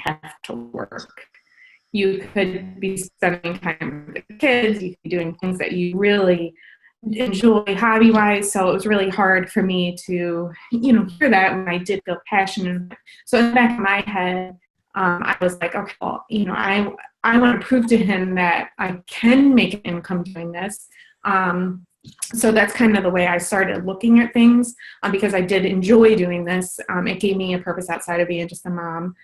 have to work. You could be spending time with the kids, you could be doing things that you really enjoy hobby-wise. So it was really hard for me to, hear that when I did feel passionate. So in the back of my head, I was like, okay, well, I want to prove to him that I can make an income doing this. So that's kind of the way I started looking at things, because I did enjoy doing this. It gave me a purpose outside of being just a mom.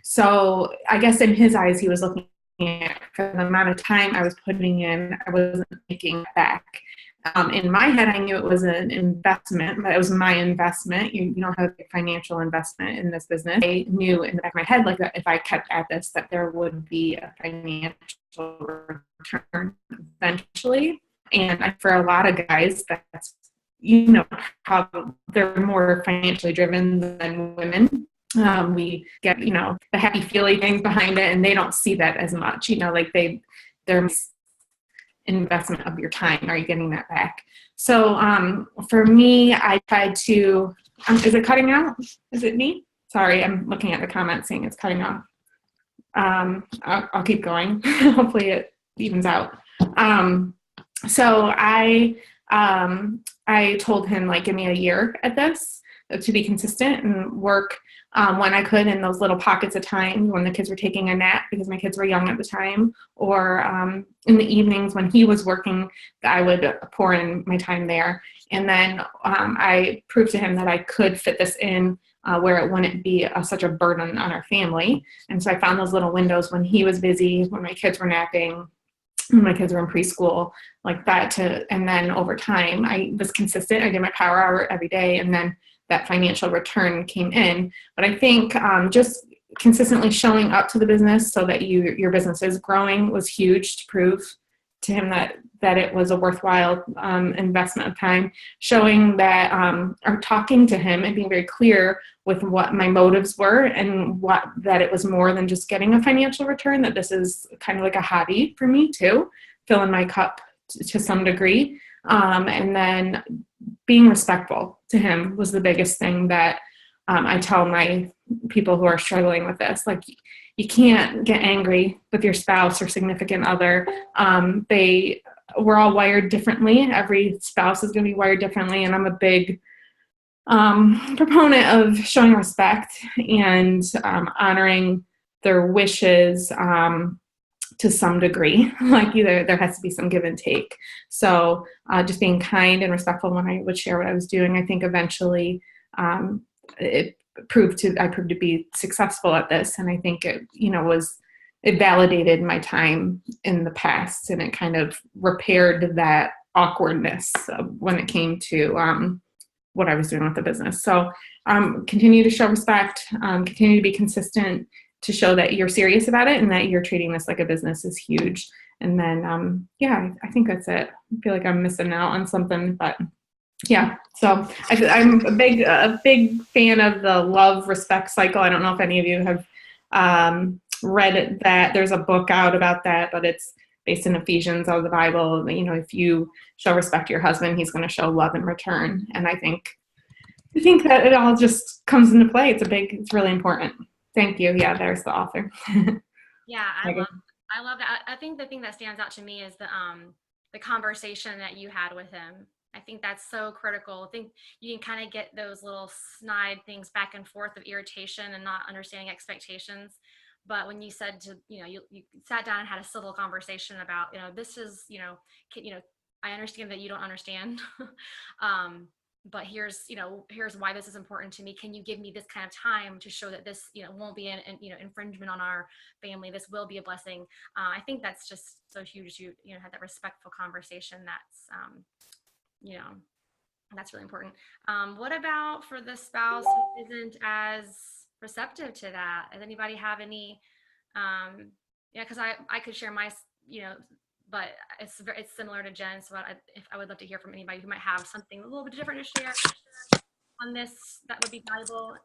So I guess in his eyes, he was looking at, for the amount of time I was putting in, I wasn't making it back. In my head, I knew it was an investment, but it was my investment. You don't have a financial investment in this business. I knew in the back of my head, like, that if I kept at this, that there would be a financial return eventually. And for a lot of guys, that's, how they're more financially driven than women. We get, the happy feely things behind it, and they don't see that as much, like they're investment of your time. Are you getting that back? So for me, I tried to, is it cutting out? Is it me? Sorry, I'm looking at the comments saying it's cutting off. I'll keep going. Hopefully it evens out. So I told him, like, give me a year at this to be consistent and work when I could in those little pockets of time when the kids were taking a nap, because my kids were young at the time, or in the evenings when he was working, I would pour in my time there. And then I proved to him that I could fit this in where it wouldn't be such a burden on our family. And so I found those little windows when he was busy, when my kids were napping, when my kids were in preschool, like that, and then over time I was consistent. I did my power hour every day, and then that financial return came in. But I think just consistently showing up to the business so that your business is growing was huge, to prove to him that it was a worthwhile investment of time. Showing that, or talking to him and being very clear with what my motives were, and that it was more than just getting a financial return, that this is kind of like a hobby for me too, filling my cup to some degree. And then being respectful to him was the biggest thing that I tell my people who are struggling with this. Like, you can't get angry with your spouse or significant other. We're all wired differently. Every spouse is going to be wired differently. And I'm a big proponent of showing respect and honoring their wishes to some degree. Like, either there has to be some give and take. So just being kind and respectful when I would share what I was doing, I think eventually I proved to be successful at this. And I think it validated my time in the past, and it kind of repaired that awkwardness when it came to what I was doing with the business. So continue to show respect, continue to be consistent, to show that you're serious about it and that you're treating this like a business is huge. And then, I think that's it. I feel like I'm missing out on something, but yeah. So I'm a big fan of the love respect cycle. I don't know if any of you have read that. There's a book out about that, but it's based in Ephesians of the Bible. If you show respect to your husband, he's going to show love in return. And I think that it all just comes into play. It's really important. Thank you. Yeah, there's the author. Yeah, I love that. I think the thing that stands out to me is the conversation that you had with him. I think that's so critical. I think you can kind of get those little snide things back and forth of irritation and not understanding expectations. But when you said you sat down and had a civil conversation about, this is, I understand that you don't understand. But here's why this is important to me. Can you give me this kind of time to show that this, won't be an infringement on our family? This will be a blessing. I think that's just so huge. You had that respectful conversation. That's really important. What about for the spouse who isn't as receptive to that? Does anybody have any? Because I could share my, but it's similar to Jen. So I would love to hear from anybody who might have something a little bit different to share on this that would be valuable.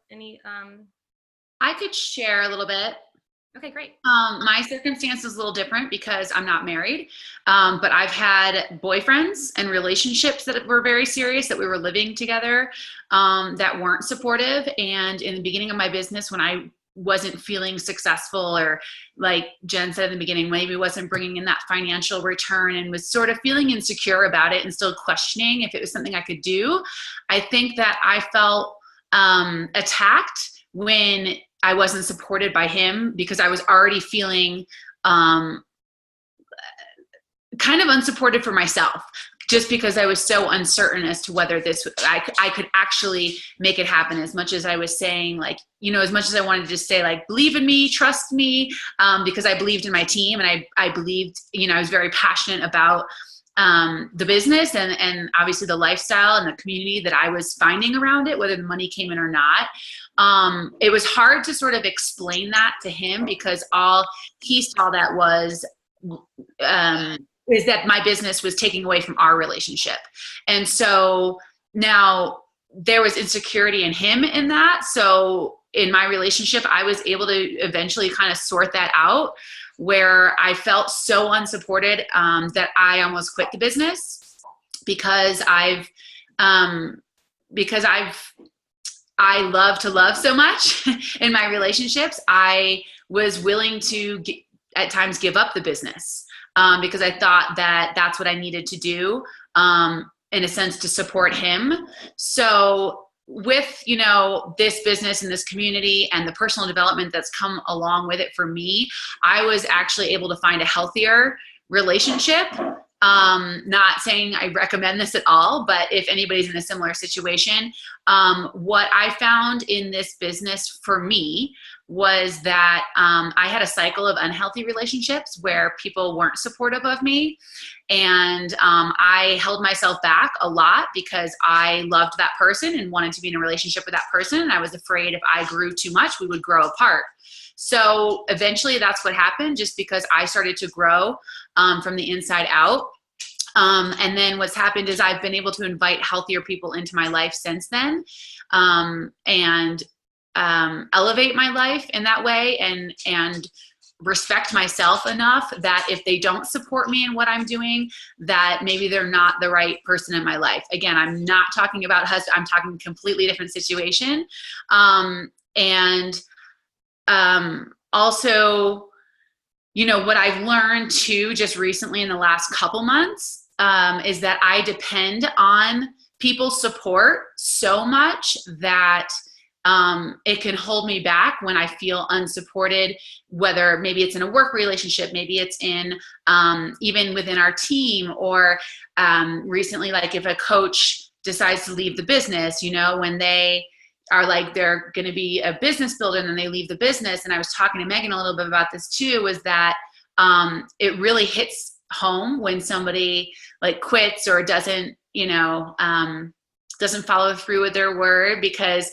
I could share a little bit. Okay, great. My circumstance is a little different because I'm not married, but I've had boyfriends and relationships that were very serious, that we were living together, that weren't supportive. And in the beginning of my business, when I wasn't feeling successful, or like Jen said in the beginning, maybe wasn't bringing in that financial return and was sort of feeling insecure about it and still questioning if it was something I could do. I think that I felt attacked when I wasn't supported by him, because I was already feeling kind of unsupported for myself, just because I was so uncertain as to whether I could actually make it happen. As much as I was saying, like, as much as I wanted to just say, like, believe in me, trust me, because I believed in my team, and I believed, I was very passionate about the business and obviously the lifestyle and the community that I was finding around it, whether the money came in or not. It was hard to sort of explain that to him, because all he saw that was, is that my business was taking away from our relationship. And so now there was insecurity in him in that. So in my relationship, I was able to eventually kind of sort that out, where I felt so unsupported that I almost quit the business, because I love to love so much in my relationships. I was willing to at times give up the business. Because I thought that that's what I needed to do, in a sense, to support him. So with, this business and this community and the personal development that's come along with it for me, I was actually able to find a healthier relationship. Not saying I recommend this at all, but if anybody's in a similar situation, what I found in this business for me was that I had a cycle of unhealthy relationships where people weren't supportive of me. And I held myself back a lot because I loved that person and wanted to be in a relationship with that person. And I was afraid if I grew too much, we would grow apart. So eventually that's what happened, just because I started to grow from the inside out. And then what's happened is I've been able to invite healthier people into my life since then, and elevate my life in that way, and respect myself enough that if they don't support me in what I'm doing, that maybe they're not the right person in my life. Again, I'm not talking about husband. I'm talking completely different situation. Also, what I've learned too, just recently in the last couple months, is that I depend on people's support so much that it can hold me back when I feel unsupported, whether maybe it's in a work relationship, maybe it's in even within our team, or recently, like if a coach decides to leave the business, when they are like, they're going to be a business builder and then they leave the business. And I was talking to Megan a little bit about this too, was that it really hits home when somebody like quits or doesn't follow through with their word, because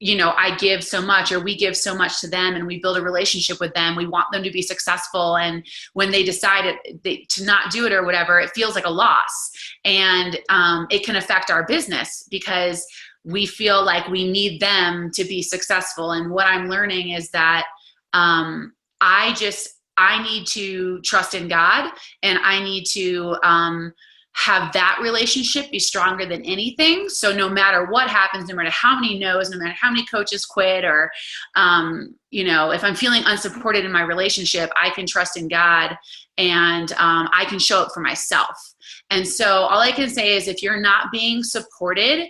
I give so much, or we give so much to them, and we build a relationship with them. We want them to be successful. And when they decide to not do it or whatever, it feels like a loss. And it can affect our business because we feel like we need them to be successful. And what I'm learning is that I need to trust in God, and I need to have that relationship be stronger than anything. So no matter what happens, no matter how many no's, no matter how many coaches quit, or, if I'm feeling unsupported in my relationship, I can trust in God, and I can show up for myself. And so all I can say is, if you're not being supported,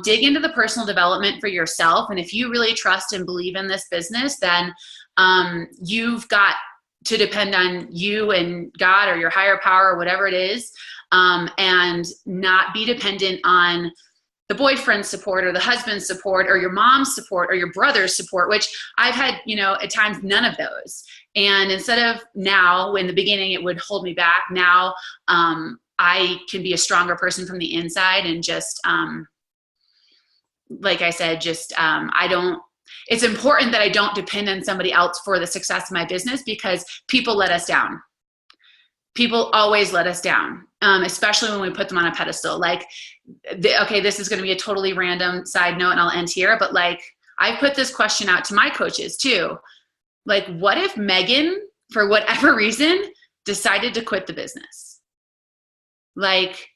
dig into the personal development for yourself. And if you really trust and believe in this business, then you've got to depend on you and God, or your higher power, or whatever it is, and not be dependent on the boyfriend's support, or the husband's support, or your mom's support, or your brother's support, which I've had, at times, none of those. And instead of now, in the beginning, it would hold me back. Now I can be a stronger person from the inside, and just, like I said, it's important that I don't depend on somebody else for the success of my business, because people let us down. People always let us down, especially when we put them on a pedestal. Like, okay, this is going to be a totally random side note, and I'll end here. But like, I put this question out to my coaches too. Like, what if Megan, for whatever reason, decided to quit the business? Like,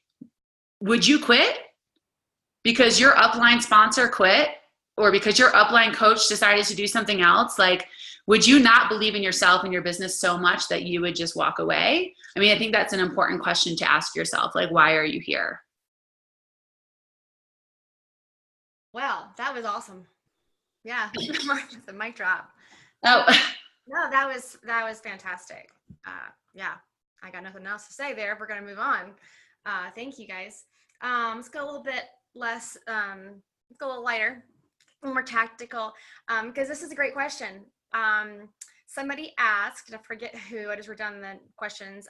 would you quit because your upline sponsor quit? or because your upline coach decided to do something else, like, would you not believe in yourself and your business so much that you would just walk away? I mean, I think that's an important question to ask yourself. Like, why are you here? Well, that was awesome. Yeah. The mic drop. Oh, No, that was fantastic. Yeah, I got nothing else to say there. We're going to move on. Thank you guys. Let's go a little bit less, let's go a little lighter, a little more tactical, because this is a great question. Somebody asked, I forget who, I just wrote down the questions,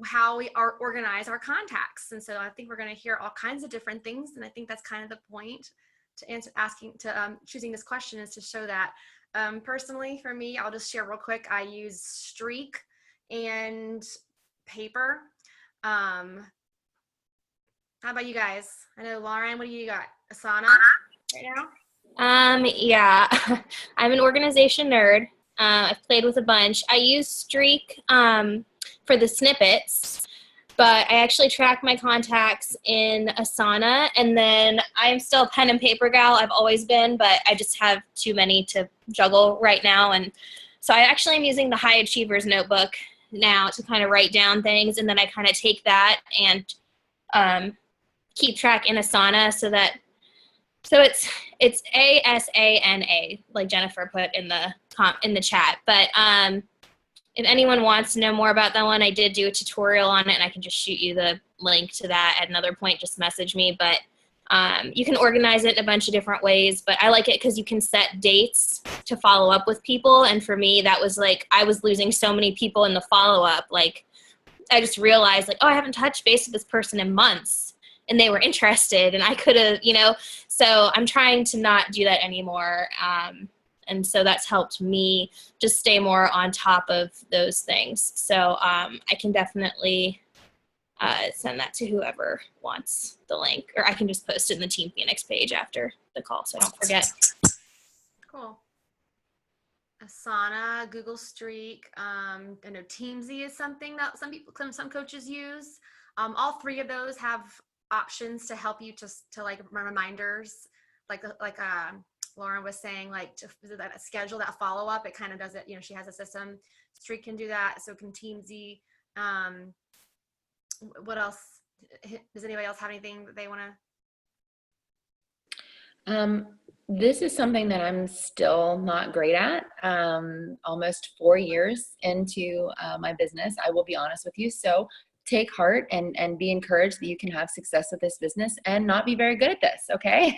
how we organize our contacts. And so I think we're going to hear all kinds of different things. And I think that's kind of the point to choosing this question, is to show that. Personally, for me, I'll just share real quick. I use Streak and paper. How about you guys? I know, Lauren, what do you got? Asana right now? Yeah, I'm an organization nerd. I've played with a bunch. I use Streak for the snippets, but I actually track my contacts in Asana, and then I'm still a pen and paper gal. I've always been, but I just have too many to juggle right now. And so I actually am using the High Achievers notebook now to kind of write down things, and then I kind of take that and keep track in Asana so it's ASANA, like Jennifer put in the chat. But if anyone wants to know more about that one, I did do a tutorial on it, and I can just shoot you the link to that at another point. Just message me. But you can organize it in a bunch of different ways. But I like it because you can set dates to follow up with people. And for me, that was like, I was losing so many people in the follow-up. Like, I just realized, like, oh, I haven't touched base with this person in months, and they were interested, and I could have, so I'm trying to not do that anymore. And so that's helped me just stay more on top of those things. So I can definitely send that to whoever wants the link, or I can just post it in the Team Phoenix page after the call so I don't forget. Cool. Asana, Google Streak. I know Teamsy is something that some coaches use. All three of those have options to help you to like reminders, like Lauren was saying, like to schedule that follow up. It kind of does it. She has a system. Streak can do that. So can Teamsy. What else? Does anybody else have anything that they want to? This is something that I'm still not great at. Almost 4 years into my business, I will be honest with you. So take heart and be encouraged that you can have success with this business and not be very good at this, okay?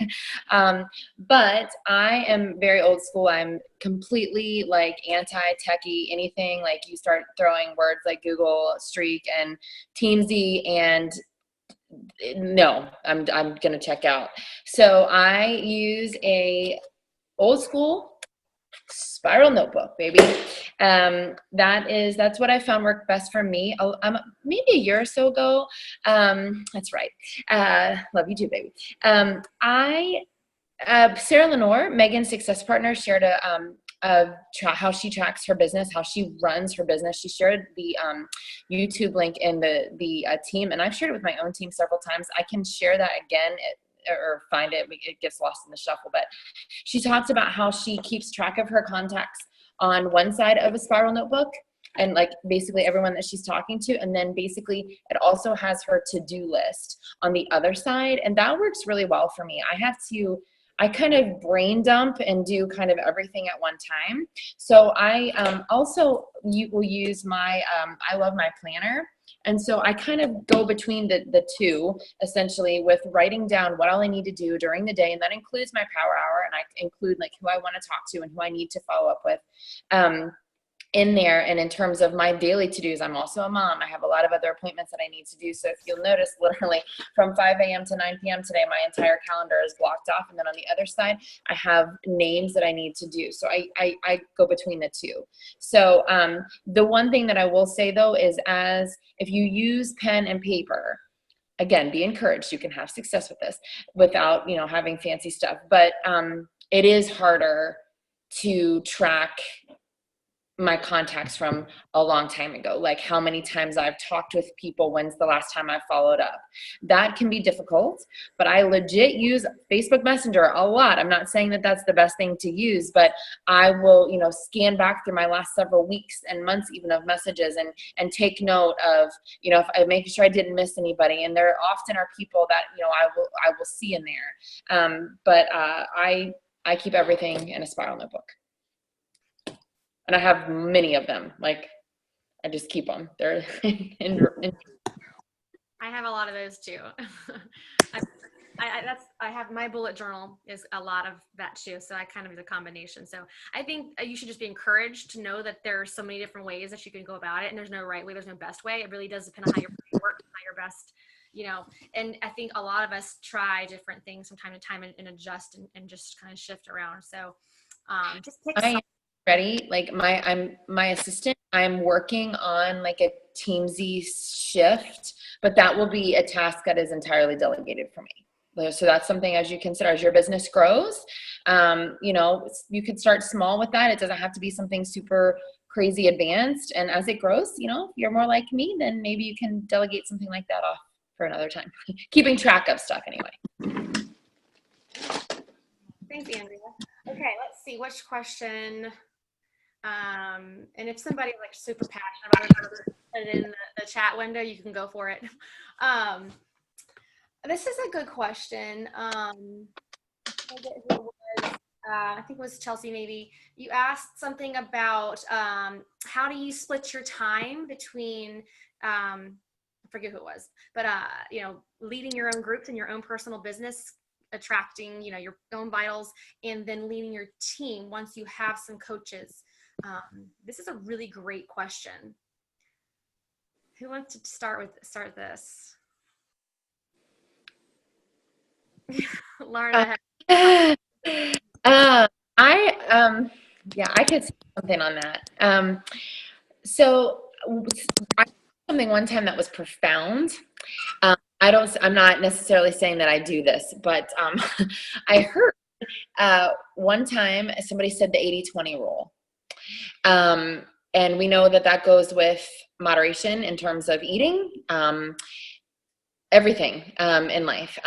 But I am very old school. I'm completely like anti-techie, anything like you start throwing words like Google, Streak, and Teamsy, and no, I'm gonna check out. So I use a old school spiral notebook, baby. That's what I found worked best for me. Maybe a year or so ago. That's right. Love you too, baby. Sarah Lenore, Megan's success partner, shared how she tracks her business, how she runs her business. She shared the YouTube link in the team, and I've shared it with my own team several times. I can share that again or find it. It gets lost in the shuffle, but she talks about how she keeps track of her contacts on one side of a spiral notebook, and like basically everyone that she's talking to, and then basically it also has her to-do list on the other side, and that works really well for me. I kind of brain dump and do kind of everything at one time. So I also will use my I love my planner. And so I kind of go between the two, essentially, with writing down what all I need to do during the day. And that includes my power hour. And I include like who I want to talk to and who I need to follow up with in there. And in terms of my daily to-dos, I'm also a mom. I have a lot of other appointments that I need to do. So if you'll notice, literally from 5 a.m. to 9 p.m. today, my entire calendar is blocked off. And then on the other side, I have names that I need to do. So I go between the two. So the one thing that I will say though is if you use pen and paper, again, be encouraged. You can have success with this without, having fancy stuff. But it is harder to track my contacts from a long time ago, like how many times I've talked with people, when's the last time I followed up. That can be difficult, but I legit use Facebook Messenger a lot. I'm not saying that that's the best thing to use, but I will, scan back through my last several weeks and months even of messages and take note of, if I make sure I didn't miss anybody. And there often are people that, I will see in there. But I keep everything in a spiral notebook. And I have many of them. Like, I just keep them. They're I have a lot of those too. I have my bullet journal is a lot of that too. So I kind of do a combination. So I think you should just be encouraged to know that there are so many different ways that you can go about it, and there's no right way, there's no best way. It really does depend on how your brain works, how your best, and I think a lot of us try different things from time to time and adjust and just kind of shift around. So just pick something. Ready? Like my assistant, I'm working on like a Teamsy shift, but that will be a task that is entirely delegated for me. So that's something as you consider as your business grows, you could start small with that. It doesn't have to be something super crazy advanced. And as it grows, if you're more like me, then maybe you can delegate something like that off for another time. Keeping track of stuff anyway. Thanks, Andrea. Okay, let's see which question. And if somebody's like super passionate about it, put it in the chat window, you can go for it. This is a good question. I forget who it was. I think it was Chelsea maybe. You asked something about how do you split your time between, I forget who it was, but leading your own groups and your own personal business, attracting, your own vitals, and then leading your team once you have some coaches. This is a really great question. Who wants to start this? Lauren, I could say something on that. So I did something one time that was profound. I'm not necessarily saying that I do this, but I heard one time somebody said the 80-20 rule. And we know that goes with moderation in terms of eating, everything in life.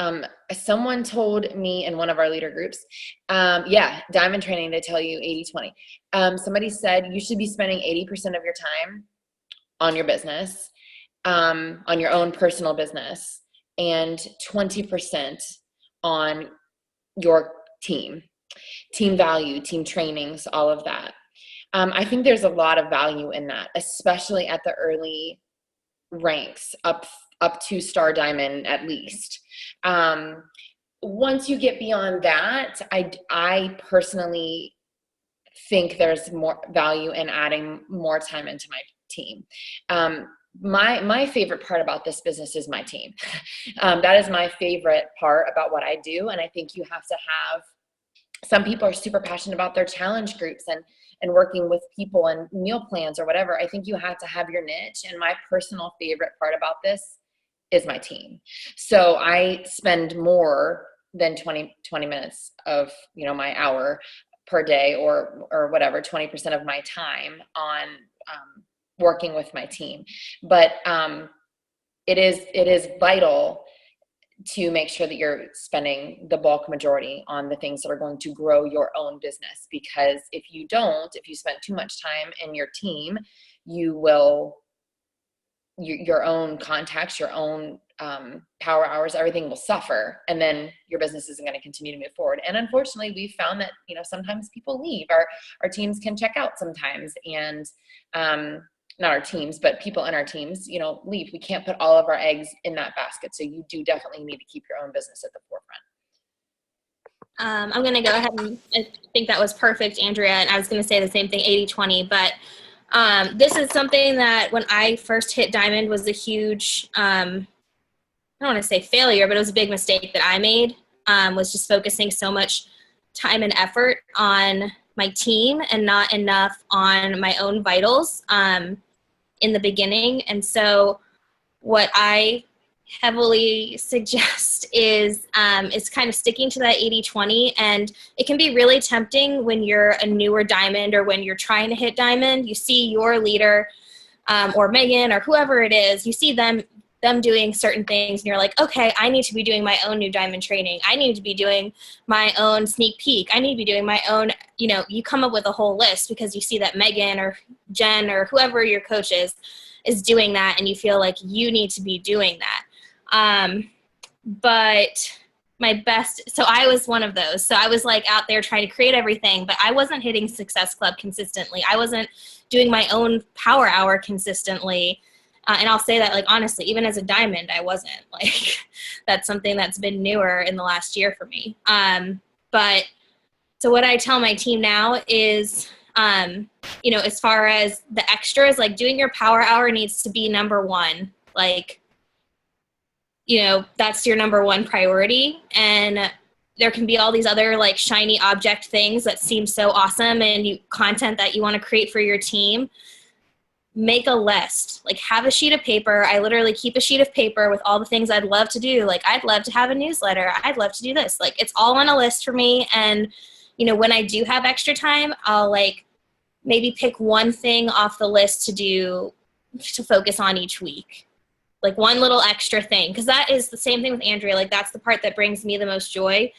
Someone told me in one of our leader groups, Diamond Training, to tell you 80-20. Somebody said you should be spending 80% of your time on your business, on your own personal business, and 20% on your team value, team trainings, all of that. I think there's a lot of value in that, especially at the early ranks, up to Star Diamond at least. Once you get beyond that, I personally think there's more value in adding more time into my team. My favorite part about this business is my team. That is my favorite part about what I do. And I think you have to have, some people are super passionate about their challenge groups and working with people and meal plans or whatever. I think you have to have your niche. And my personal favorite part about this is my team. So I spend more than 20 minutes of, my hour per day or whatever, 20% of my time on working with my team. But it is vital to make sure that you're spending the bulk majority on the things that are going to grow your own business. Because if you spend too much time in your team, your own contacts, your own power hours, everything will suffer. And then your business isn't going to continue to move forward. And unfortunately, we've found that, sometimes people leave. Our teams can check out sometimes. And not our teams, but people in our teams, leave. We can't put all of our eggs in that basket. So you do definitely need to keep your own business at the forefront. I'm going to go ahead and I think that was perfect, Andrea. And I was going to say the same thing, 80-20. But this is something that when I first hit Diamond was a huge, I don't want to say failure, but it was a big mistake that I made, was just focusing so much time and effort on my team and not enough on my own vitals in the beginning. And so what I heavily suggest is kind of sticking to that 80-20. And it can be really tempting when you're a newer diamond or when you're trying to hit diamond. You see your leader or Megan or whoever it is, you see them doing certain things and you're like, okay, I need to be doing my own new diamond training. I need to be doing my own sneak peek. I need to be doing my own, you come up with a whole list because you see that Megan or Jen or whoever your coach is doing that, and you feel like you need to be doing that. But so I was one of those. So I was like out there trying to create everything, but I wasn't hitting Success Club consistently. I wasn't doing my own power hour consistently. And I'll say that, like, honestly, even as a diamond, I wasn't. Like, that's something that's been newer in the last year for me. But so what I tell my team now is, as far as the extras, like, doing your power hour needs to be number one. Like, that's your number one priority. And there can be all these other, like, shiny object things that seem so awesome and content that you want to create for your team. Make a list, like, have a sheet of paper. I literally keep a sheet of paper with all the things I'd love to do. Like, I'd love to have a newsletter. I'd love to do this. Like, it's all on a list for me. And, when I do have extra time, I'll, like, maybe pick one thing off the list to focus on each week. Like, one little extra thing. Because that is the same thing with Andrea. Like, that's the part that brings me the most joy.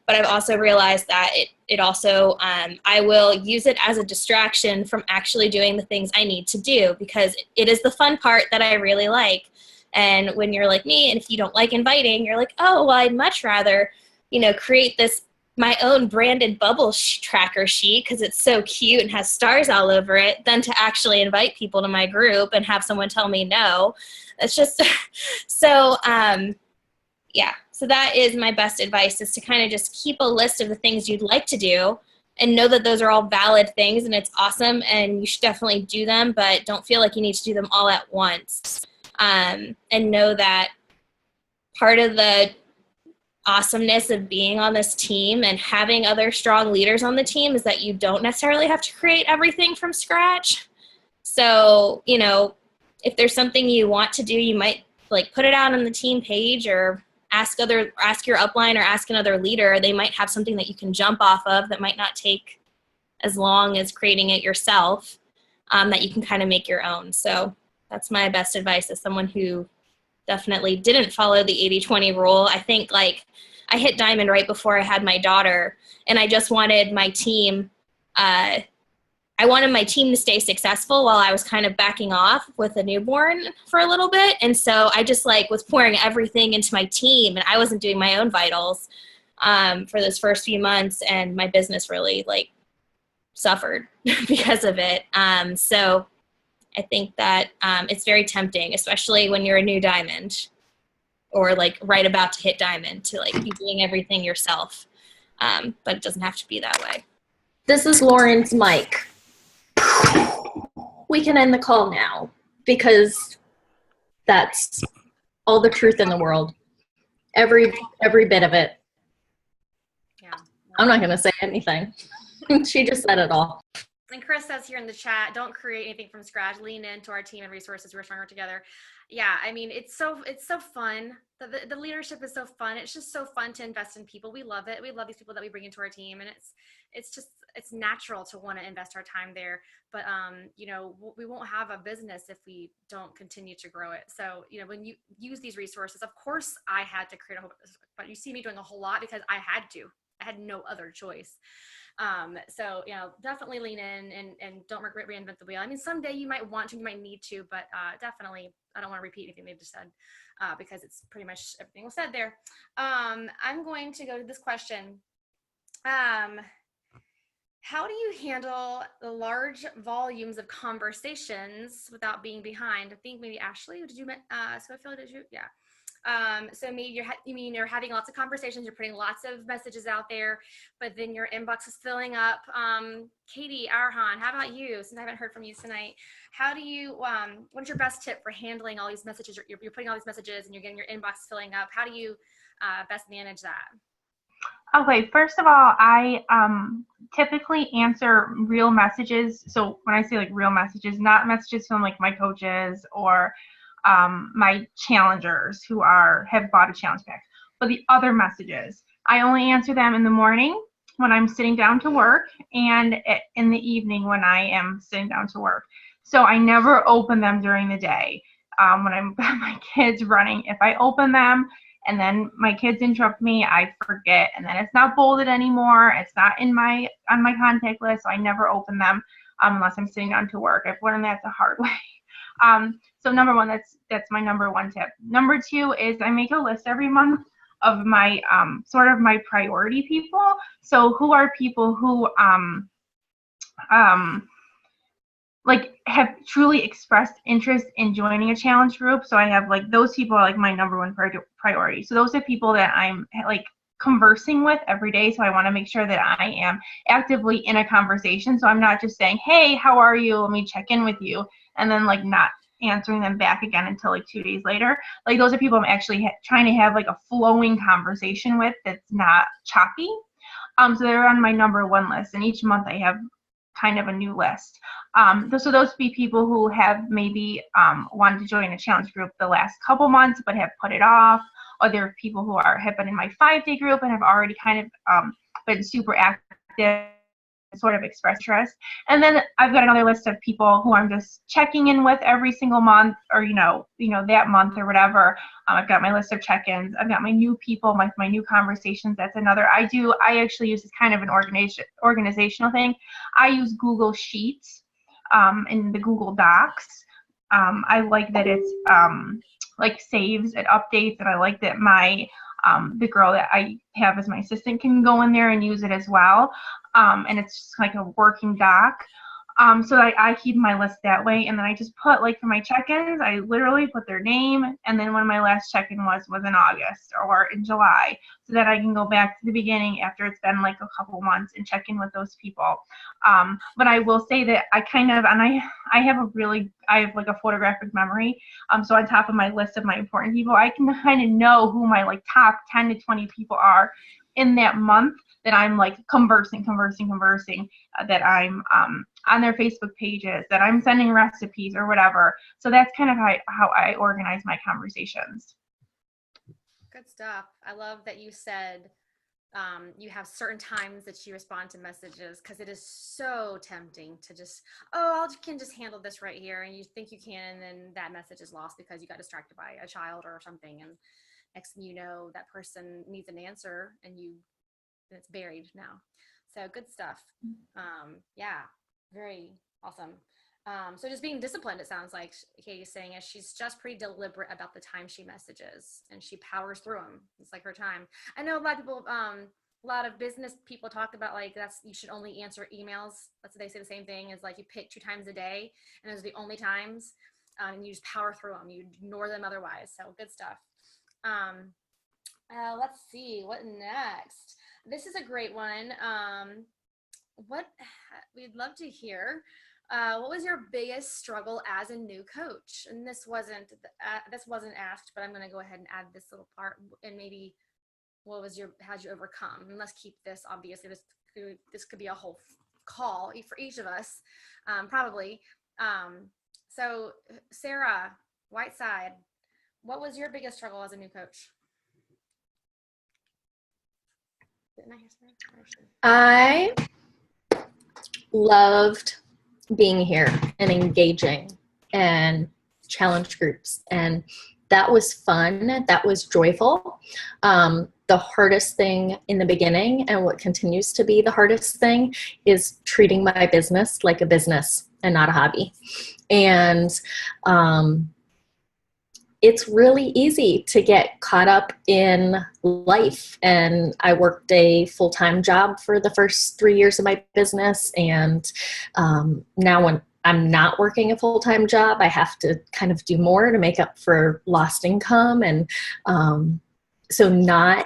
But I've also realized that it also, I will use it as a distraction from actually doing the things I need to do, because it is the fun part that I really like. And when you're like me, and if you don't like inviting, you're like, oh, well, I'd much rather, create my own branded bubble tracker sheet because it's so cute and has stars all over it, than to actually invite people to my group and have someone tell me no. It's just so, yeah. So that is my best advice, is to kind of just keep a list of the things you'd like to do and know that those are all valid things and it's awesome and you should definitely do them, but don't feel like you need to do them all at once. And know that part of the awesomeness of being on this team and having other strong leaders on the team is that you don't necessarily have to create everything from scratch. So, if there's something you want to do, you might, like, put it out on the team page, or ask your upline or ask another leader. They might have something that you can jump off of that might not take as long as creating it yourself, that you can kind of make your own. So that's my best advice as someone who definitely didn't follow the 80-20 rule. I think, like, I hit diamond right before I had my daughter, and I just wanted my team, I wanted my team to stay successful while I was kind of backing off with a newborn for a little bit. And so I just, like, was pouring everything into my team, and I wasn't doing my own vitals for those first few months, and my business really, like, suffered because of it. So I think that it's very tempting, especially when you're a new diamond or, like, right about to hit diamond, to, like, be doing everything yourself. But it doesn't have to be that way. This is Lauren's mic. We can end the call now, because that's all the truth in the world. Every bit of it. Yeah. I'm not going to say anything. She just said it all. And Chris says here in the chat, don't create anything from scratch. Lean into our team and resources. We're stronger together. Yeah, I mean, it's so fun. The leadership is so fun. It's just so fun to invest in people. We love it. We love these people that we bring into our team, and it's natural to want to invest our time there. But we won't have a business if we don't continue to grow it. So when you use these resources, of course I had to create a whole, but you see me doing a whole lot because I had no other choice. So, definitely lean in and don't reinvent the wheel. I mean, someday you might want to, you might need to, but definitely, I don't want to repeat anything they just said, because it's pretty much everything was said there. I'm going to go to this question. How do you handle the large volumes of conversations without being behind? I think maybe Ashley, did you, Sophia, did you? Yeah. So maybe you're having lots of conversations, you're putting lots of messages out there, but then your inbox is filling up. Katie, Arhan, how about you? Since I haven't heard from you tonight, how do you, what's your best tip for handling all these messages? You're putting all these messages and you're getting your inbox filling up. How do you best manage that? Okay, first of all, I typically answer real messages. So when I say, like, real messages, not messages from, like, my coaches or my challengers who have bought a challenge pack. But the other messages, I only answer them in the morning when I'm sitting down to work, and in the evening when I am sitting down to work. So I never open them during the day. When I'm got my kids running, if I open them and then my kids interrupt me, I forget, and then it's not bolded anymore. It's not on my contact list, so I never open them unless I'm sitting down to work. I've learned that the hard way. So number one, that's my number one tip. Number two is I make a list every month of my sort of my priority people. So who are people who like have truly expressed interest in joining a challenge group. So I have like those people are like my number one priority. So those are people that I'm like conversing with every day. So I want to make sure that I am actively in a conversation. So I'm not just saying, hey, how are you? Let me check in with you. And then like not answering them back again until like 2 days later. Like those are people I'm actually trying to have like a flowing conversation with that's not choppy. So they're on my number one list, and each month I have kind of a new list. So those be people who have maybe wanted to join a challenge group the last couple months but have put it off, or there are people who have been in my 5-day group and have already kind of been super active, sort of express interest. And then I've got another list of people who I'm just checking in with every single month, or that month or whatever. I've got my list of check-ins. I've got my new people, my new conversations. That's another. I actually use this kind of an organizational thing. I use Google Sheets in the Google Docs. I like that it's like saves and updates, and I like that my the girl that I have as my assistant can go in there and use it as well. And it's just like a working doc. So I keep my list that way. And then I just put, like, for my check-ins, I literally put their name and then when my last check-in was in August or in July, so that I can go back to the beginning after it's been like a couple months and check in with those people. But I will say that I have like a photographic memory. So on top of my list of my important people, I can kind of know who my like top 10 to 20 people are in that month that I'm like conversing, that I'm on their Facebook pages, that I'm sending recipes or whatever. So that's kind of how I organize my conversations. Good stuff. I love that you said you have certain times that you respond to messages, because it is so tempting to just, I can just handle this right here. And you think you can, and then that message is lost because you got distracted by a child or something. And next thing you know, that person needs an answer and it's buried now. So good stuff. Yeah, very awesome. So just being disciplined, it sounds like Katie's saying, is she's just pretty deliberate about the time she messages, and she powers through them. It's like her time. I know a lot of people, a lot of business people talk about like you should only answer emails. They say the same thing, is like you pick 2 times a day, and those are the only times, and you just power through them. You ignore them otherwise. So good stuff. Let's see what next. This is a great one. What we'd love to hear. What was your biggest struggle as a new coach? And this wasn't asked, but I'm going to go ahead and add this little part. And maybe how'd you overcome? And let's keep this, obviously this could be a whole call for each of us, probably. So Sarah Whiteside, what was your biggest struggle as a new coach? I loved being here and engaging and challenge groups, and that was fun. That was joyful. The hardest thing in the beginning, and what continues to be the hardest thing, is treating my business like a business and not a hobby. And it's really easy to get caught up in life. And I worked a full-time job for the first 3 years of my business. And now when I'm not working a full-time job, I have to kind of do more to make up for lost income. And so not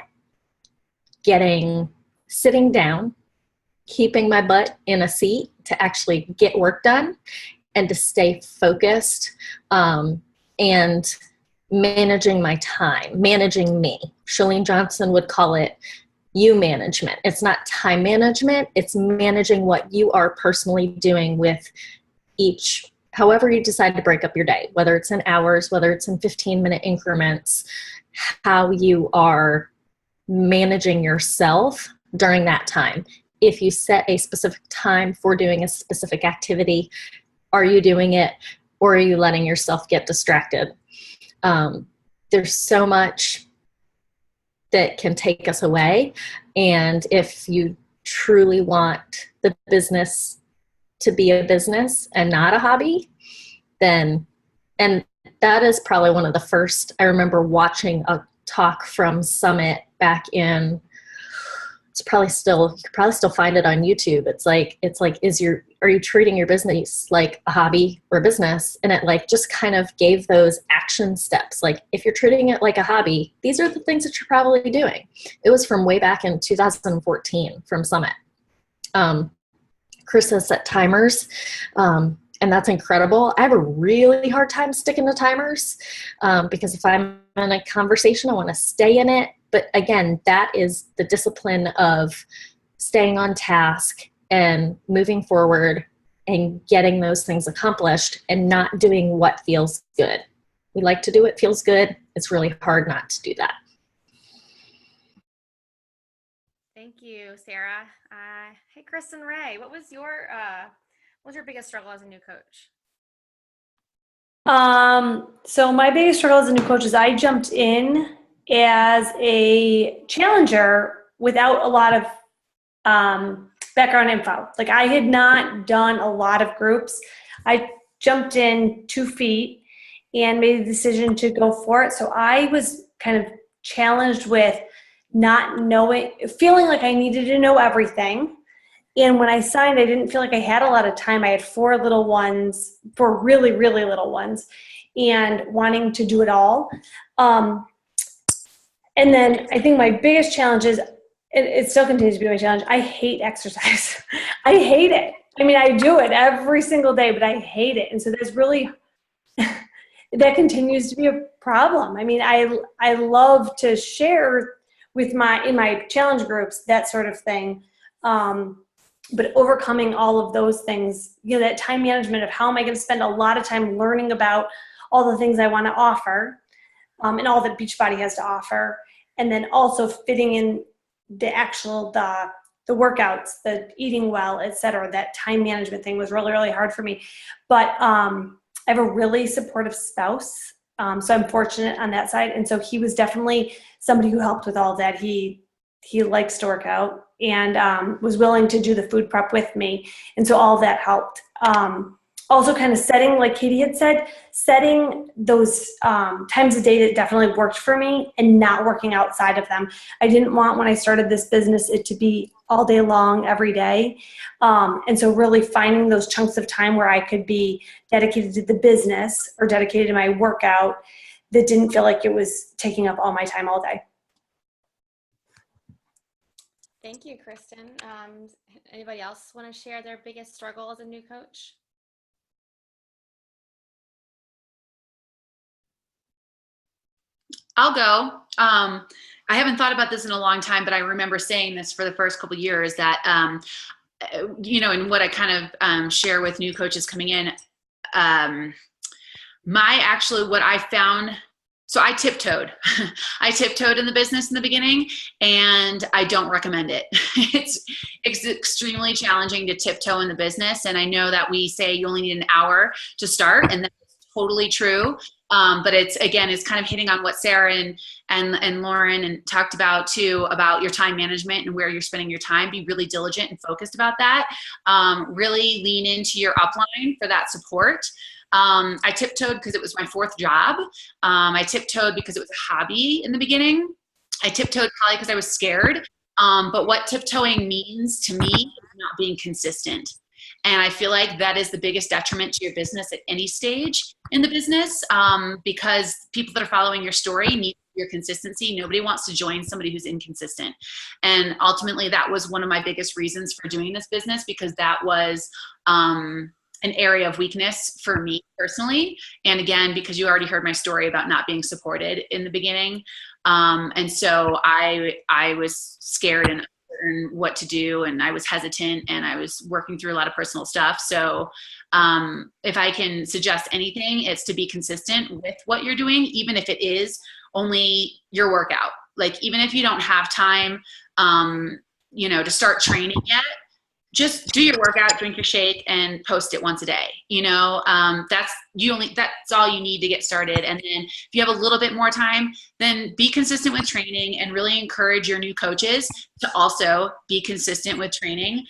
sitting down, keeping my butt in a seat to actually get work done and to stay focused, and managing my time, managing me. Chalene Johnson would call it you management. It's not time management. It's managing what you are personally doing with each however you decide to break up your day, whether it's in hours, whether it's in 15-minute increments, how you are managing yourself during that time. If you set a specific time for doing a specific activity, are you doing it, or are you letting yourself get distracted? There's so much that can take us away. And if you truly want the business to be a business and not a hobby, then, and that is probably one of the first, I remember watching a talk from Summit back in, it's probably still, you could probably still find it on YouTube. It's like, are you treating your business like a hobby or a business? And it like just kind of gave those action steps. Like, if you're treating it like a hobby, these are the things that you're probably doing. It was from way back in 2014 from Summit. Chris has set timers, and that's incredible. I have a really hard time sticking to timers, because if I'm in a conversation, I want to stay in it. But again, that is the discipline of staying on task and moving forward and getting those things accomplished and not doing what feels good. We like to do what feels good. It's really hard not to do that. Thank you, Sarah. Hey, Kristen Ray, what was your biggest struggle as a new coach? So my biggest struggle as a new coach is I jumped in as a challenger without a lot of background info. Like, I had not done a lot of groups. I jumped in 2 feet and made a decision to go for it. So I was kind of challenged with not knowing, feeling like I needed to know everything. And when I signed, I didn't feel like I had a lot of time. I had 4 little ones, 4 really, really little ones, and wanting to do it all. And then I think my biggest challenge is, it still continues to be my challenge, I hate exercise. I hate it. I mean, I do it every single day, but I hate it. And so there's really, that continues to be a problem. I mean, I love to share with in my challenge groups, that sort of thing. But overcoming all of those things, that time management of how am I going to spend a lot of time learning about all the things I want to offer, and all that Beachbody has to offer, and then also fitting in the actual, the workouts, the eating well, etc. That time management thing was really, really hard for me. But I have a really supportive spouse, so I'm fortunate on that side. And so he was definitely somebody who helped with all of that. He likes to work out and was willing to do the food prep with me. And so all of that helped. Also kind of setting, like Katie had said, setting those times of day that definitely worked for me and not working outside of them. I didn't want, when I started this business, it to be all day long, every day. And so really finding those chunks of time where I could be dedicated to the business or dedicated to my workout that didn't feel like it was taking up all my time all day. Thank you, Kristen. Anybody else want to share their biggest struggle as a new coach? I'll go. I haven't thought about this in a long time, but I remember saying this for the first couple of years that, and what I kind of share with new coaches coming in, what I found, so I tiptoed. I tiptoed in the business in the beginning, and I don't recommend it. It's extremely challenging to tiptoe in the business, and I know that we say you only need an hour to start, and that's totally true. But it's kind of hitting on what Sarah and Lauren and talked about too, about your time management and where you're spending your time. Be really diligent and focused about that. Really lean into your upline for that support. I tiptoed because it was my 4th job. I tiptoed because it was a hobby in the beginning. I tiptoed probably because I was scared. But what tiptoeing means to me is not being consistent. And I feel like that is the biggest detriment to your business at any stage in the business, because people that are following your story need your consistency. Nobody wants to join somebody who's inconsistent. And ultimately, that was one of my biggest reasons for doing this business, because that was an area of weakness for me personally. And again, because you already heard my story about not being supported in the beginning. And so I was scared and uncertain what to do, and I was hesitant, and I was working through a lot of personal stuff. So if I can suggest anything, it's to be consistent with what you're doing, even if it is only your workout. Like, even if you don't have time, to start training yet, just do your workout, drink your shake, and post it once a day. That's all you need to get started. And then if you have a little bit more time, then be consistent with training, and really encourage your new coaches to also be consistent with training.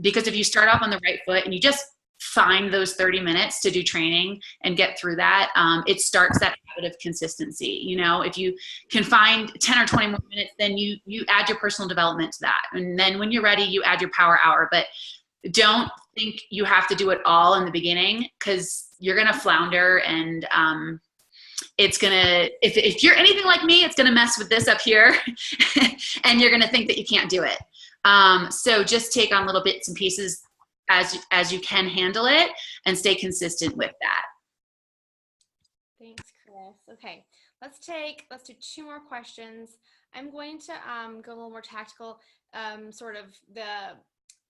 Because if you start off on the right foot and you just find those 30 minutes to do training and get through that, it starts that habit of consistency. If you can find 10 or 20 more minutes, then you add your personal development to that. And then when you're ready, you add your power hour. But don't think you have to do it all in the beginning, because you're going to flounder, and it's going to, if you're anything like me, it's going to mess with this up here and you're going to think that you can't do it. So just take on little bits and pieces as you can handle it, and stay consistent with that. Thanks, Chris. Okay, let's do 2 more questions. I'm going to go a little more tactical.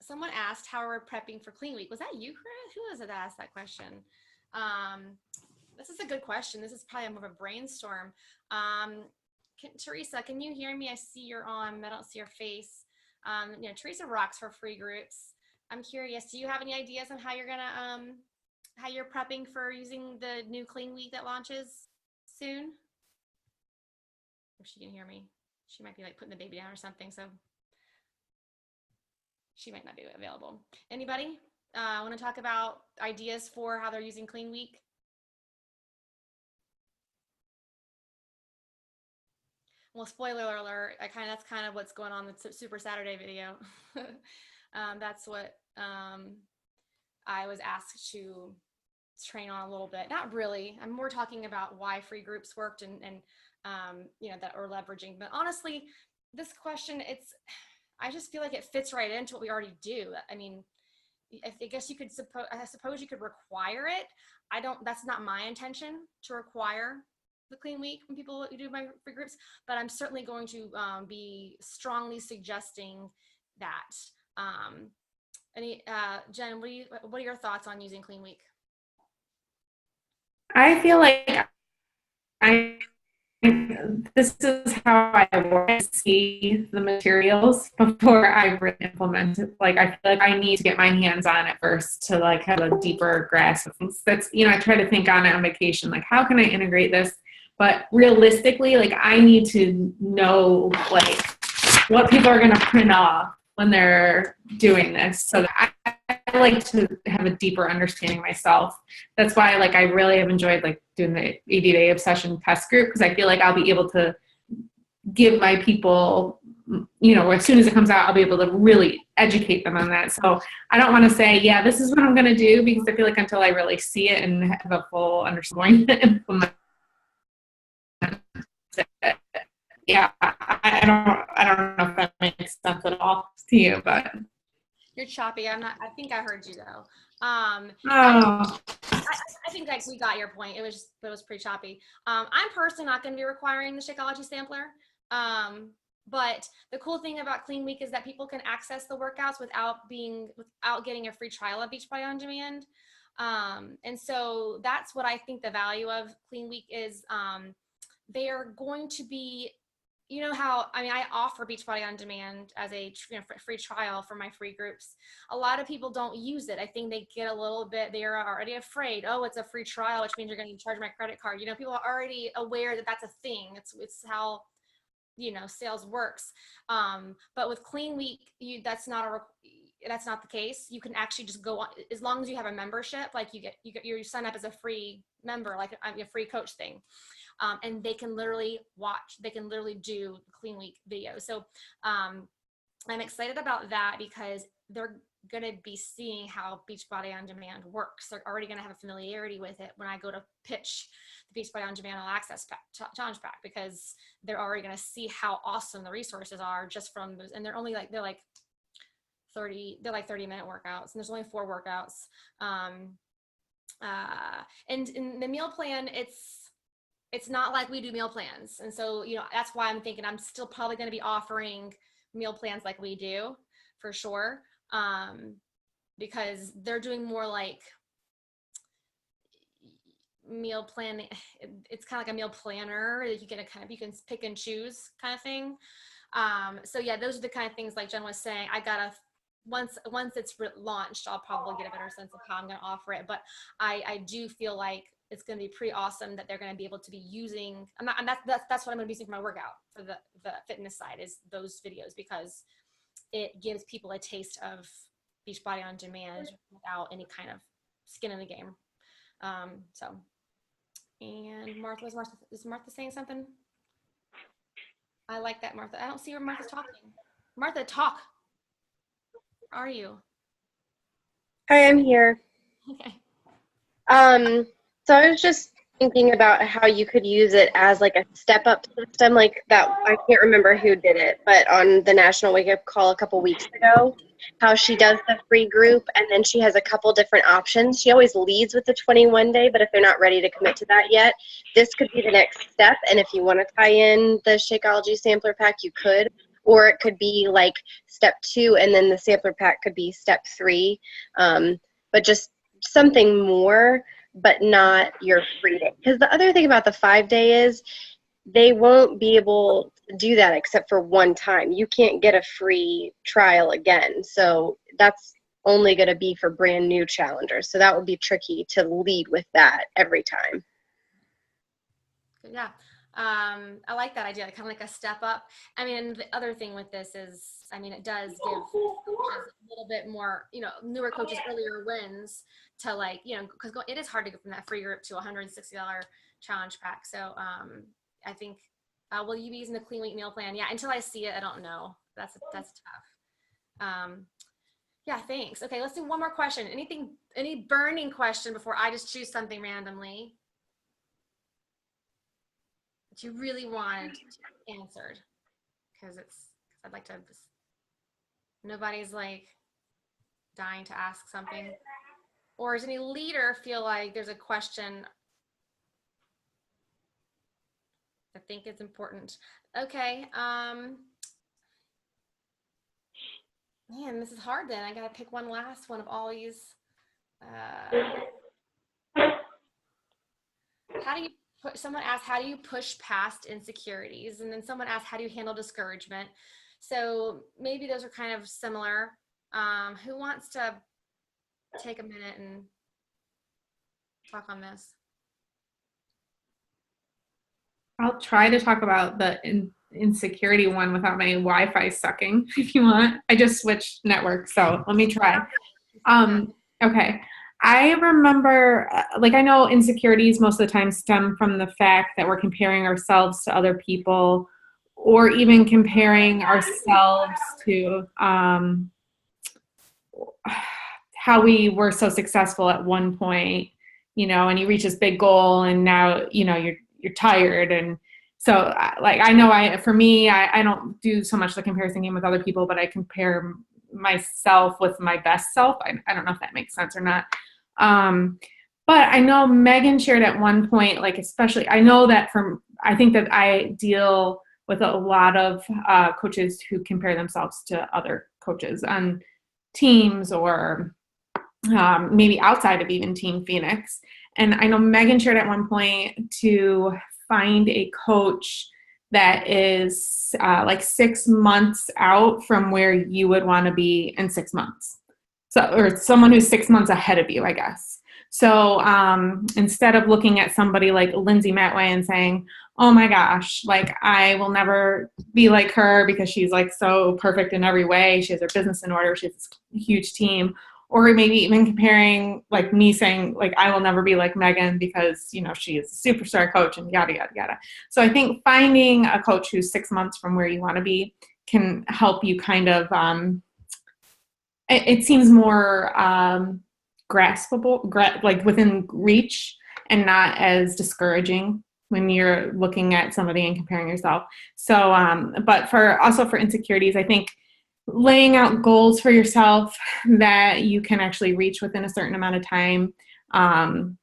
Someone asked how we're prepping for Clean Week. Was that you, Chris? Who was it that asked that question? This is a good question. This is probably more of a brainstorm. Teresa, can you hear me? I see you're on, I don't see your face. Teresa rocks for free groups. I'm curious, do you have any ideas on how you're how you're prepping for using the new Clean Week that launches soon? If she can hear me, she might be like putting the baby down or something, so she might not be available. Anybody want to talk about ideas for how they're using Clean Week? Well, spoiler alert, that's kind of what's going on with Super Saturday video. That's what I was asked to train on a little bit. Not really. I'm more talking about why free groups worked and that we're leveraging. But honestly, this question, I just feel like it fits right into what we already do. I mean, I guess you could I suppose you could require it. That's not my intention to require the Clean Week when people do my free groups, but I'm certainly going to be strongly suggesting that. Jen, what are your thoughts on using Clean Week? I feel like this is how I want to see the materials before I really implement it. Like, I feel like I need to get my hands on it first to have a deeper grasp of things. That's, I try to think on it on vacation, like, how can I integrate this? But realistically, I need to know what people are going to print off when they're doing this. So I like to have a deeper understanding myself. That's why I really have enjoyed doing the 80-day obsession test group, because I feel like I'll be able to give my people, as soon as it comes out, I'll be able to really educate them on that. So I don't want to say, yeah, this is what I'm going to do, because I feel like until I really see it and have a full understanding to implement it. Yeah, I don't know if that makes sense at all to you, but you're choppy. I think I heard you though. Oh. I think we got your point. It was pretty choppy. I'm personally not going to be requiring the Shakeology sampler. But the cool thing about Clean Week is that people can access the workouts without getting a free trial of Beachbody On Demand. And so that's what I think the value of Clean Week is. They are going to be, I offer Beachbody On Demand as a free trial for my free groups. A lot of people don't use it. I think they get a little bit, they are already afraid. Oh, it's a free trial, which means you're going to charge my credit card. People are already aware that that's a thing. It's how, sales works. But with Clean Week, that's not the case. You can actually just go on, as long as you have a membership, you sign up as a free member, like a free coach thing. And they can literally do the Clean Week video. So I'm excited about that, because they're going to be seeing how Beachbody On Demand works. They're already going to have a familiarity with it when I go to pitch the Beachbody On Demand All Access Challenge Pack, because they're already going to see how awesome the resources are just from those. And they're 30-minute workouts, and there's only 4 workouts. And in the meal plan, it's not like we do meal plans. And so, that's why I'm thinking I'm still probably going to be offering meal plans like we do, for sure. Because they're doing more like meal planning. It's kind of like a meal planner that you can pick and choose kind of thing. So yeah, those are the kind of things like Jen was saying. I gotta, once it's launched, I'll probably get a better sense of how I'm going to offer it. But I do feel like it's going to be pretty awesome that they're going to be able to be using, and that's what I'm going to be using for my workout for the fitness side, is those videos, because it gives people a taste of Beachbody on Demand without any kind of skin in the game. So, and Martha, is Martha saying something? I like that, Martha. I don't see where Martha's talking. Martha, talk. Where are you? Hi, I'm here. Okay. So I was just thinking about how you could use it as like a step-up system, like that. I can't remember who did it, but on the National Wake Up Call a couple weeks ago, how she does the free group, and then she has a couple different options. She always leads with the 21-day, but if they're not ready to commit to that yet, this could be the next step. And if you want to tie in the Shakeology sampler pack, you could. Or it could be like step 2, and then the sampler pack could be step 3. But just something more, but not your free day. Because the other thing about the 5-day is they won't be able to do that except for one time. You can't get a free trial again. So that's only going to be for brand new challengers. So that would be tricky to lead with that every time. Yeah. I like that idea, kind of like a step up. I mean, the other thing with this is, I mean, it does give coaches a little bit more, newer coaches earlier wins to, like, because it is hard to go from that free group to $160 challenge pack. So I think, will you be using the Clean Week meal plan? Yeah, until I see it, I don't know. That's tough. Yeah, thanks. Okay, let's do one more question. Any burning question before I just choose something randomly that you really wanted answered? Because I'd like to, nobody's like dying to ask something. Or does any leader feel like there's a question I think it's important? Okay. Man, this is hard then. I got to pick one last one of all these. Someone asked, how do you push past insecurities? And then someone asked, how do you handle discouragement? So maybe those are kind of similar. Who wants to take a minute and talk on this? I'll try to talk about the insecurity one without my Wi-Fi sucking, if you want. I just switched networks, so let me try. Okay. I remember, I know insecurities most of the time stem from the fact that we're comparing ourselves to other people, or even comparing ourselves to how we were so successful at one point, and you reach this big goal, and now, you're tired. And so I know for me, I don't do so much the comparison game with other people, but I compare myself with my best self. I don't know if that makes sense or not. But I know Megan shared at one point, especially, I know that I think that I deal with a lot of coaches who compare themselves to other coaches on teams, or maybe outside of even Team Phoenix. And I know Megan shared at one point to find a coach that is 6 months out from where you would want to be in 6 months. So, or someone who's 6 months ahead of you, I guess. So instead of looking at somebody like Lindsay Matway and saying, oh my gosh, I will never be like her because she's so perfect in every way. She has her business in order. She has this huge team. Or maybe even comparing me saying I will never be like Megan because, she is a superstar coach and yada, yada, yada. So I think finding a coach who's 6 months from where you want to be can help you kind of, it seems more graspable, within reach, and not as discouraging when you're looking at somebody and comparing yourself. So, but for insecurities, I think laying out goals for yourself that you can actually reach within a certain amount of time, and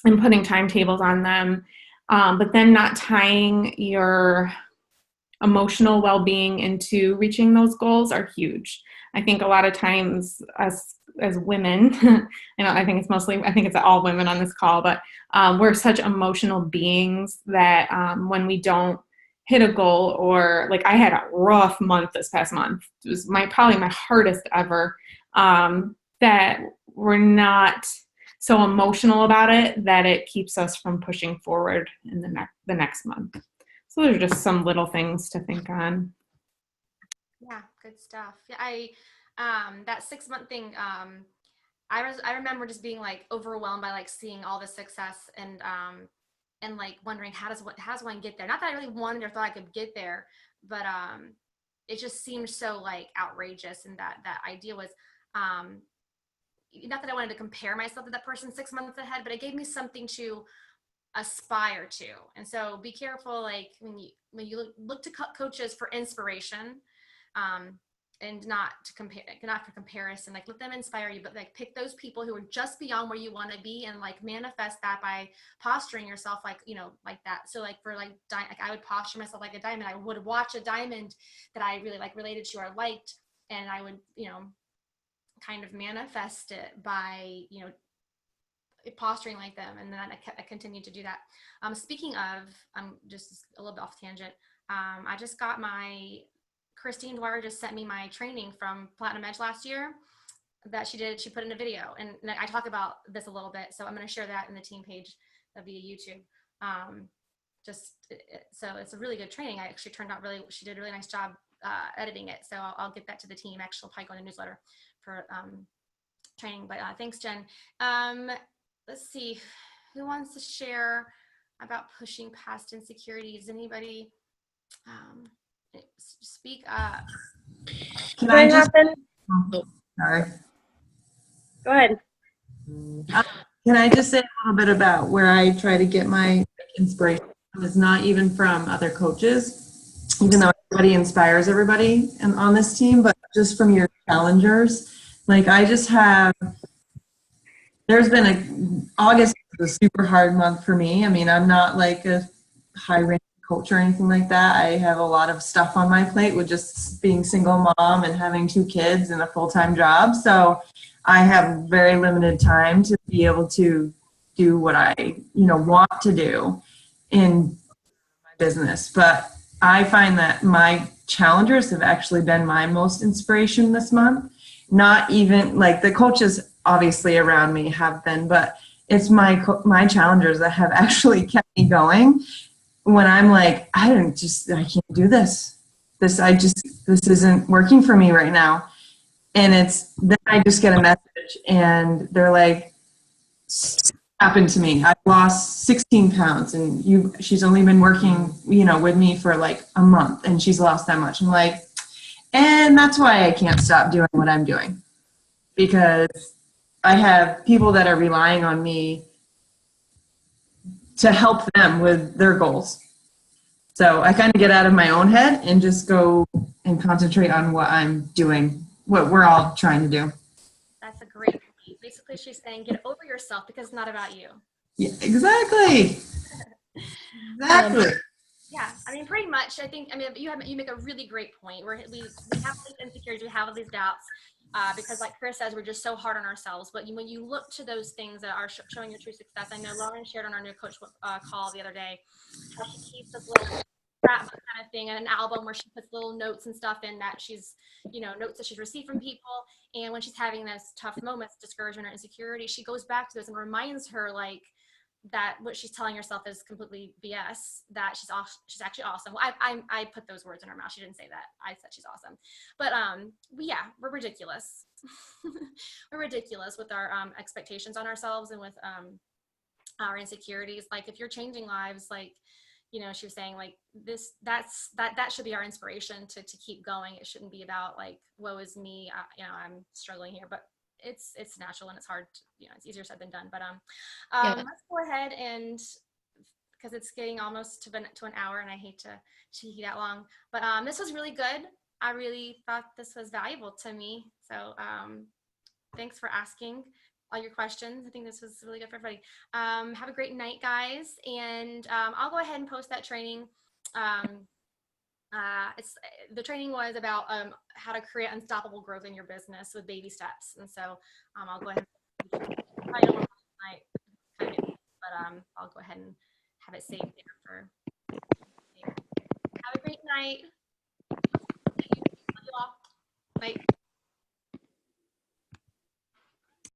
putting timetables on them, but then not tying your emotional well-being into reaching those goals are huge. I think a lot of times as women, I think it's all women on this call, but we're such emotional beings that when we don't hit a goal, or like I had a rough month this past month, it was probably my hardest ever, that we're not so emotional about it that it keeps us from pushing forward in the next month. So there's just some little things to think on. Yeah, good stuff. Yeah, that 6-month thing, I remember just being like overwhelmed by like seeing all the success and like wondering how does one get there? Not that I really wanted or thought I could get there, but it just seemed so like outrageous. And that idea was, not that I wanted to compare myself to that person 6 months ahead, but it gave me something to aspire to. And so be careful, like when you look to coaches for inspiration, and not for comparison. Like let them inspire you, but like pick those people who are just beyond where you want to be, and like manifest that by posturing yourself like, like that. So like for like I would posture myself like a diamond. I would watch a diamond that I really like related to or liked, and I would kind of manifest it by posturing like them. And then I continued to do that. Speaking of, just a little bit off tangent, I just got Christine Dwyer just sent me my training from Platinum Edge last year that she put in a video, and I talk about this a little bit, so I'm going to share that in the team page via YouTube. So it's a really good training. She did a really nice job editing it, so I'll get that to the team. Actually, I'll probably go in the newsletter for training, but thanks, Jen. Let's see, who wants to share about pushing past insecurities? Anybody? Speak up. Can I just? Sorry. Go ahead. Can I just say a little bit about where I try to get my inspiration? It's not even from other coaches, even though everybody inspires everybody on this team, but just from your challengers. Like there's been August was a super hard month for me. I mean, I'm not like a high rank coach or anything like that. I have a lot of stuff on my plate with just being single mom and having 2 kids and a full-time job. So I have very limited time to be able to do what I, want to do in my business. But I find that my challengers have actually been my most inspiration this month. Not even like the coaches obviously around me have been, but it's my challengers that have actually kept me going. When I'm like, I can't do this. This isn't working for me right now. And then I just get a message and they're like, happened to me. I've lost 16 pounds and she's only been working, with me for like a month and she's lost that much. I'm like, and that's why I can't stop doing what I'm doing, because I have people that are relying on me to help them with their goals. So I kind of get out of my own head and just go and concentrate on what I'm doing, what we're all trying to do. That's a great point. Basically, she's saying get over yourself because it's not about you. Yeah, exactly. Exactly. Yeah, I mean, pretty much. You make a really great point. We have these insecurities, we have all these doubts. Because like Chris says, we're just so hard on ourselves. But when you look to those things that are showing your true success, I know Lauren shared on our new coach call the other day how she keeps this little scrapbook kind of thing and an album where she puts little notes and stuff in that she's, notes that she's received from people. And when she's having those tough moments, discouragement or insecurity, she goes back to those and reminds her like that what she's telling herself is completely BS, that she's actually awesome. Well, I put those words in her mouth. She didn't say that. I said she's awesome. But yeah, we're ridiculous. We're ridiculous with our expectations on ourselves and with our insecurities. Like if you're changing lives, like, she was saying like that should be our inspiration to keep going. It shouldn't be about like, woe is me, I'm struggling here, but it's natural and it's hard to, it's easier said than done, but let's go ahead and because it's getting almost to an hour and I hate to keep that long, but this was really good. I really thought this was valuable to me, so thanks for asking all your questions. I think this was really good for everybody. Have a great night, guys, and I'll go ahead and post that training the training was about how to create unstoppable growth in your business with baby steps. And so I'll go ahead and probably don't want to tonight, but I'll go ahead and have it saved there for. Have a great night. Love you all. Bye.